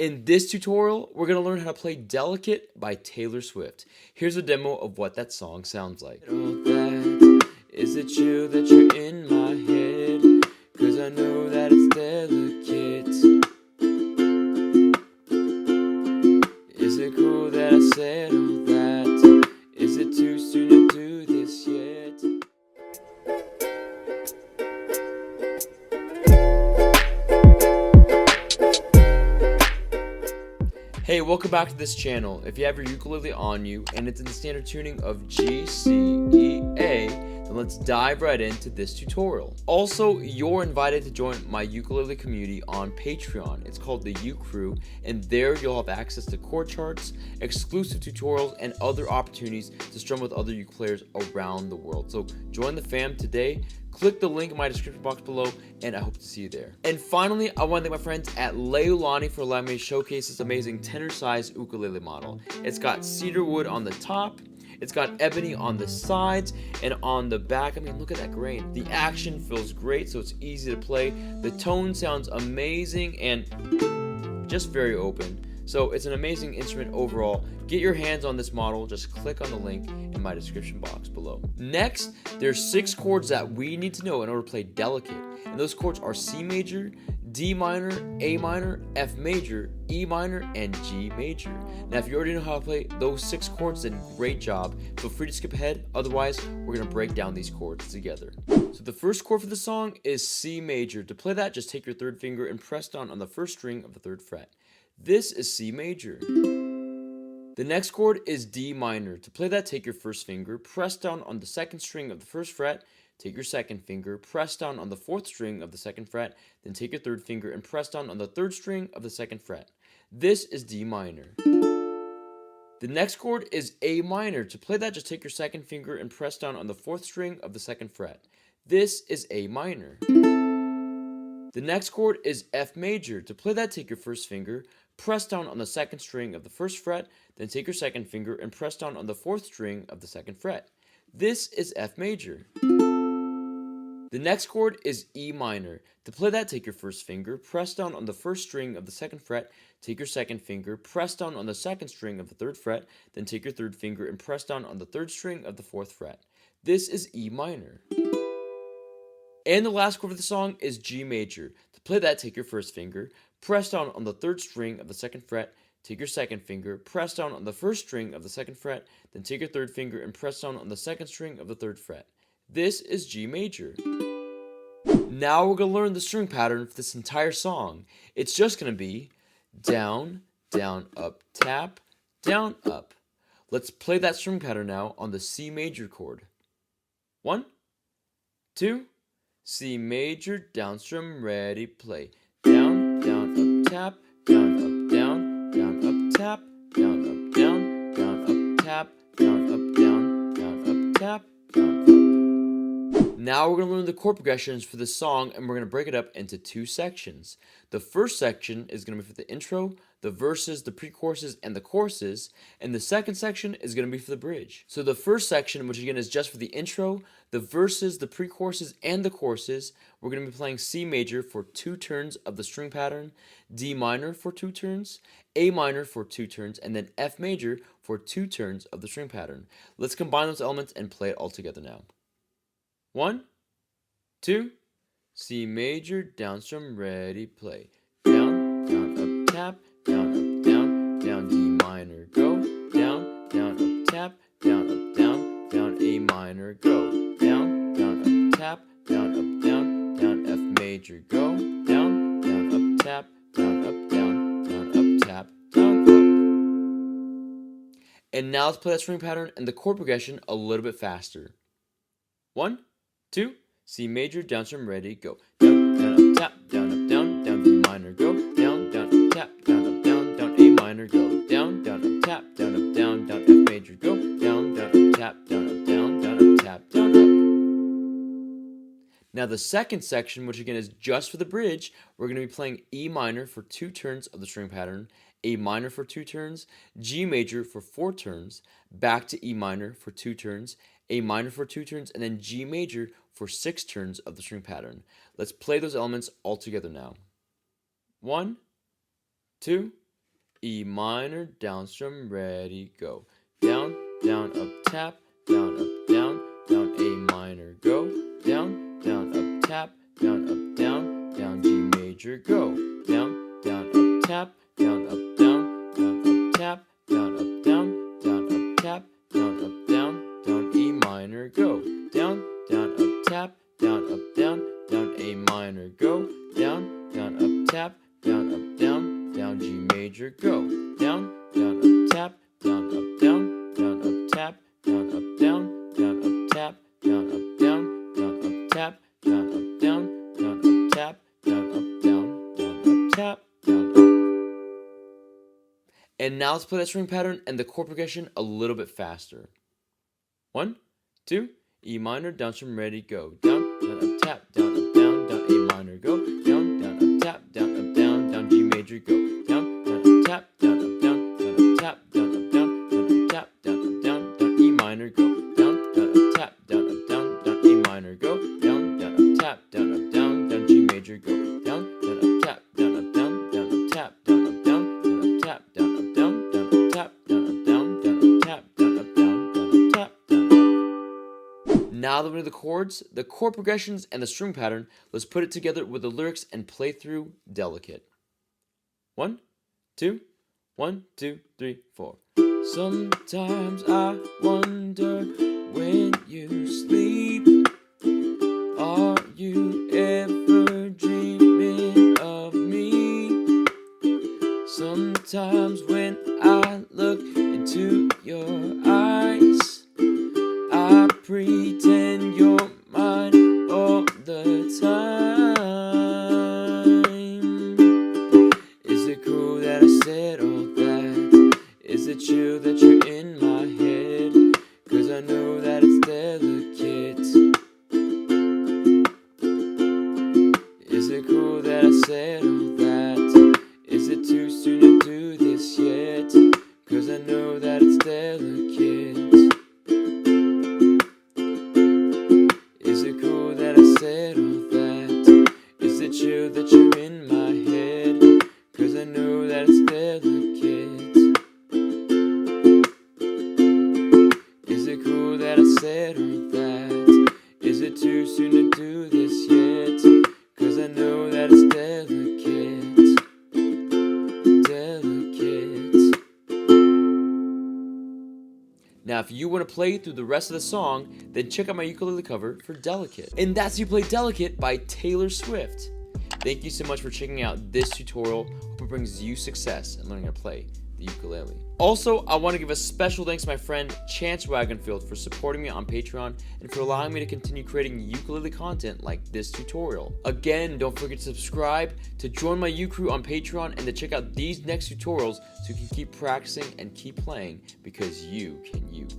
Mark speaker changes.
Speaker 1: In this tutorial, we're going to learn how to play Delicate by Taylor Swift. Here's a demo of what that song sounds like. Oh, that, is it you that you're in my head? 'Cause I know that it's delicate. Is it cool that I said all that? Is it too soon to do this yet? Hey, welcome back to this channel. If you have your ukulele on you and it's in the standard tuning of G, C, E, A, then let's dive right into this tutorial. Also, you're invited to join my ukulele community on Patreon. It's called the U Crew, and there you'll have access to chord charts, exclusive tutorials, and other opportunities to strum with other ukulele players around the world. So join the fam today. Click the link in my description box below, and I hope to see you there. And finally, I want to thank my friends at Leolani for allowing me to showcase this amazing tenor-sized ukulele model. It's got cedar wood on the top, it's got ebony on the sides, and on the back, I mean, look at that grain. The action feels great, so it's easy to play. The tone sounds amazing and just very open. So it's an amazing instrument overall. Get your hands on this model, just click on the link in my description box below. Next, there's 6 chords that we need to know in order to play Delicate. And those chords are C major, D minor, A minor, F major, E minor, and G major. Now if you already know how to play those 6 chords, then great job. Feel free to skip ahead, otherwise we're going to break down these chords together. So the first chord for the song is C major. To play that, just take your third finger and press down on the first string of the 3rd fret. This is C major. The next chord is D minor. To play that, take your first finger, press down on the 2nd string of the 1st fret, take your 2nd finger, press down on the 4th string of the 2nd fret, then take your 3rd finger and press down on the 3rd string of the 2nd fret. This is D minor. The next chord is A minor. To play that, just take your 2nd finger and press down on the 4th string of the 2nd fret. This is A minor. The next chord is F major. To play that, take your first finger, press down on the 2nd string of the 1st fret, then take your 2nd finger and press down on the 4th string of the 2nd fret. This is F major. The next chord is E minor. To play that, take your first finger, press down on the 1st string of the 2nd fret, take your 2nd finger, press down on the 2nd string of the 3rd fret, then take your 3rd finger and press down on the 3rd string of the 4th fret. This is E minor. And the last chord of the song is G major. To play that, take your first finger, press down on the 3rd string of the 2nd fret, take your 2nd finger, press down on the 1st string of the 2nd fret, then take your 3rd finger and press down on the 2nd string of the 3rd fret. This is G major. Now we're going to learn the string pattern for this entire song. It's just going to be down, down, up, tap, down, up. Let's play that string pattern now on the C major chord. 1, 2, C major, down strum, ready, play. Down, down, up, tap, down, up, down, down, up, tap, down, up, down, down, up, tap, down, up, down, down, up, tap, down, up. Now we're going to learn the chord progressions for this song, and we're going to break it up into 2 sections. The first section is going to be for the intro, the verses, the pre-choruses, and the choruses, and the second section is going to be for the bridge. So the first section, which again is just for the intro, the verses, the pre-choruses, and the choruses, we're going to be playing C major for 2 turns of the string pattern, D minor for 2 turns, A minor for 2 turns, and then F major for 2 turns of the string pattern. Let's combine those elements and play it all together now. 1, 2, C major, down strum, ready, play. Down, down, up, tap, down, up, down, D minor, go. Down, down, up, tap, down, up, down, A minor, go. Down, down, up, tap, down, F major, go. Down, down, up, tap, down, up, tap, down, up. And now let's play that string pattern and the chord progression a little bit faster. 1, 2, C major, down strum, ready, go. Down, down, up, tap, down, D minor, go. Down, down, up, tap, down, A minor, go. Down, down, up, tap, down, F major, go. Down, down, up, tap, down, tap, down, up. Now the second section, which again is just for the bridge, we're going to be playing E minor for 2 turns of the string pattern, A minor for 2 turns, G major for 4 turns, back to E minor for 2 turns, A minor for 2 turns, and then G major for 6 turns of the string pattern. Let's play those elements all together now. 1, 2, E minor, down strum, ready, go. Down, down, up, tap, down, up, down, down, A minor, go. Down, down, up, tap, down, up, down, down, G major, go. Down, down, up, tap, down, up, down, down, up, tap, down, up, down, down, up, tap, down, up, down, down, E minor, go. Down, down, up, tap, down, up, down, down, A minor, go. Down, down, up, tap, down, up, down, down, G major, go. Down, down, up, tap, down, up, down, down, up, tap, down, up, down, down, up, tap, down, up, down, down, up, tap, down, up, down, down, up, tap, down, up, down, down, up, tap, down, up. And now let's play that string pattern and the chord progression a little bit faster. 1, 2, E minor, down strum, ready, go. Down, down, up, tap, down, up, down, down, A minor, go. Down, down, up, tap, down, up, down, down, G major, go. Down, down, up, tap, down, up, down, down, up, tap, down, up, down, down, up, tap, down, up, down, down, E minor, go. Down, down, up, tap, down, up, down, down, A minor, go. Down, down, up, tap, down, up, down, down, G major, go. Down, down, up, tap, down, up, down, down, up, tap, down, up, down, down, up, tap, down, up, down, down, up, tap, down, up, down, down, up, tap, down, up, down, down, up, tap, down, up. Now that we know the chords, the chord progressions, and the string pattern, let's put it together with the lyrics and play through Delicate. 1, 2, 1, 2, 3, 4. Sometimes I wonder when you sleep, are you ever dreaming of me? Sometimes when I look into your eyes, I pretend you're mine all the time. Is it cool that I said all that? Is it true that you're in my head? 'Cause I know that it's delicate. Is it cool that I said all that? Is it too soon to do this yet? 'Cause I know that it's delicate. Is it cool that I said all that? Is it true that you're in my head? 'Cause I know that it's delicate. Is it cool that I said all that? Is it too soon to do this yet? 'Cause I know that it's delicate. Delicate. Now, if you want to play through the rest of the song, then check out my ukulele cover for Delicate. And that's You Play Delicate by Taylor Swift. Thank you so much for checking out this tutorial. Hope it brings you success in learning how to play the ukulele. Also, I want to give a special thanks to my friend Chance Wagonfield for supporting me on Patreon and for allowing me to continue creating ukulele content like this tutorial. Again, don't forget to subscribe, to join my U-Crew on Patreon, and to check out these next tutorials so you can keep practicing and keep playing because you can uke.